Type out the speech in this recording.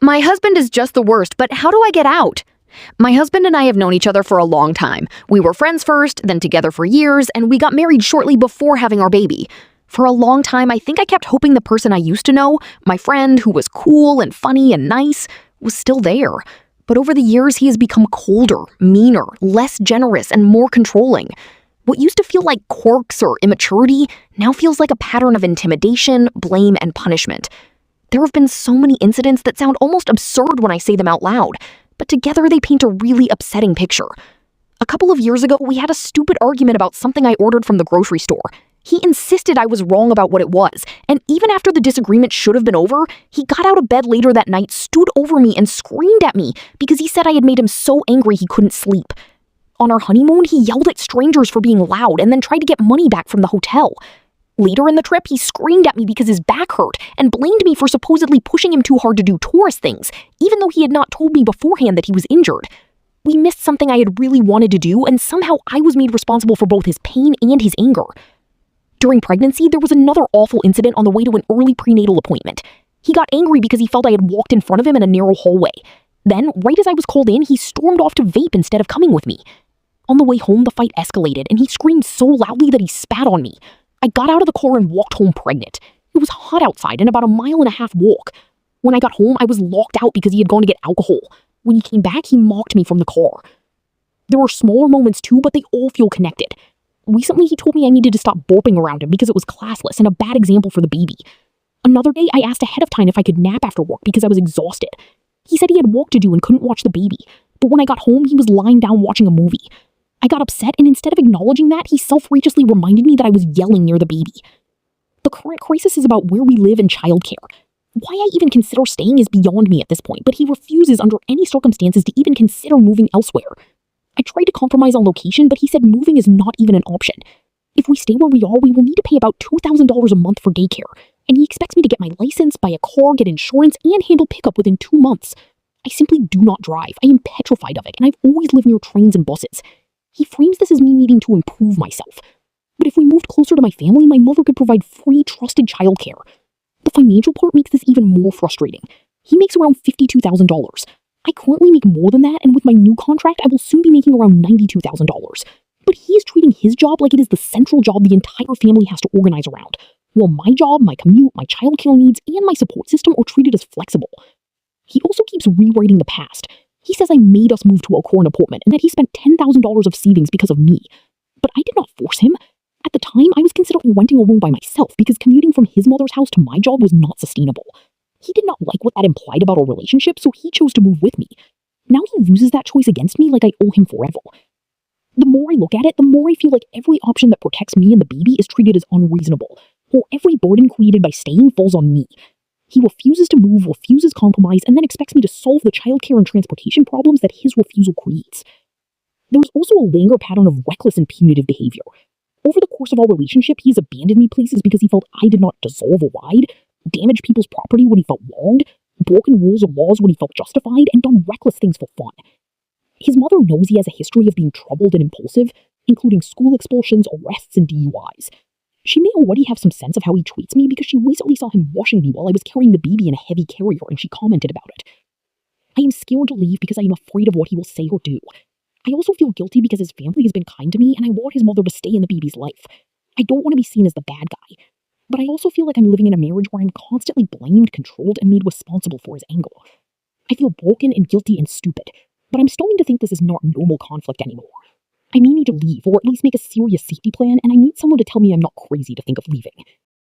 My husband is just the worst, but how do I get out? My husband and I have known each other for a long time. We were friends first, then together for years, and we got married shortly before having our baby. For a long time, I think I kept hoping the person I used to know, my friend who was cool and funny and nice, was still there. But over the years, he has become colder, meaner, less generous, and more controlling. What used to feel like quirks or immaturity now feels like a pattern of intimidation, blame, and punishment. There have been so many incidents that sound almost absurd when I say them out loud, but together they paint a really upsetting picture. A couple of years ago, we had a stupid argument about something I ordered from the grocery store. He insisted I was wrong about what it was, and even after the disagreement should have been over, he got out of bed later that night, stood over me, and screamed at me because he said I had made him so angry he couldn't sleep. On our honeymoon, he yelled at strangers for being loud and then tried to get money back from the hotel. Later in the trip, he screamed at me because his back hurt and blamed me for supposedly pushing him too hard to do tourist things, even though he had not told me beforehand that he was injured. We missed something I had really wanted to do, and somehow I was made responsible for both his pain and his anger. During pregnancy, there was another awful incident on the way to an early prenatal appointment. He got angry because he felt I had walked in front of him in a narrow hallway. Then, right as I was called in, he stormed off to vape instead of coming with me. On the way home, the fight escalated, and he screamed so loudly that he spat on me. I got out of the car and walked home pregnant. It was hot outside and about a 1.5 mile walk. When I got home, I was locked out because he had gone to get alcohol. When he came back, he mocked me from the car. There were smaller moments too, but they all feel connected. Recently, he told me I needed to stop burping around him because it was classless and a bad example for the baby. Another day, I asked ahead of time if I could nap after work because I was exhausted. He said he had work to do and couldn't watch the baby, but when I got home, he was lying down watching a movie. I got upset, and instead of acknowledging that, he self-righteously reminded me that I was yelling near the baby. The current crisis is about where we live and childcare. Why I even consider staying is beyond me at this point, but he refuses under any circumstances to even consider moving elsewhere. I tried to compromise on location, but he said moving is not even an option. If we stay where we are, we will need to pay about $2,000 a month for daycare, and he expects me to get my license, buy a car, get insurance, and handle pickup within 2 months. I simply do not drive. I am petrified of it, and I've always lived near trains and buses. He frames this as me needing to improve myself. But if we moved closer to my family, my mother could provide free, trusted childcare. The financial part makes this even more frustrating. He makes around $52,000. I currently make more than that, and with my new contract, I will soon be making around $92,000. But he is treating his job like it is the central job the entire family has to organize around, while my job, my commute, my childcare needs, and my support system are treated as flexible. He also keeps rewriting the past. He says I made us move to a current apartment and that he spent $10,000 of savings because of me. But I did not force him. At the time, I was considering renting a room by myself because commuting from his mother's house to my job was not sustainable. He did not like what that implied about our relationship, so he chose to move with me. Now he uses that choice against me like I owe him forever. The more I look at it, the more I feel like every option that protects me and the baby is treated as unreasonable, or every burden created by staying falls on me. He refuses to move, refuses compromise, and then expects me to solve the childcare and transportation problems that his refusal creates. There is also a longer pattern of reckless and punitive behavior. Over the course of our relationship, he has abandoned me places because he felt I did not dissolve a ride, damaged people's property when he felt wronged, broken rules or laws when he felt justified, and done reckless things for fun. His mother knows he has a history of being troubled and impulsive, including school expulsions, arrests, and DUIs. She may already have some sense of how he treats me because she recently saw him washing me while I was carrying the baby in a heavy carrier, and she commented about it. I am scared to leave because I am afraid of what he will say or do. I also feel guilty because his family has been kind to me and I want his mother to stay in the baby's life. I don't want to be seen as the bad guy. But I also feel like I'm living in a marriage where I'm constantly blamed, controlled, and made responsible for his anger. I feel broken and guilty and stupid, but I'm starting to think this is not normal conflict anymore. I may need to leave, or at least make a serious safety plan, and I need someone to tell me I'm not crazy to think of leaving.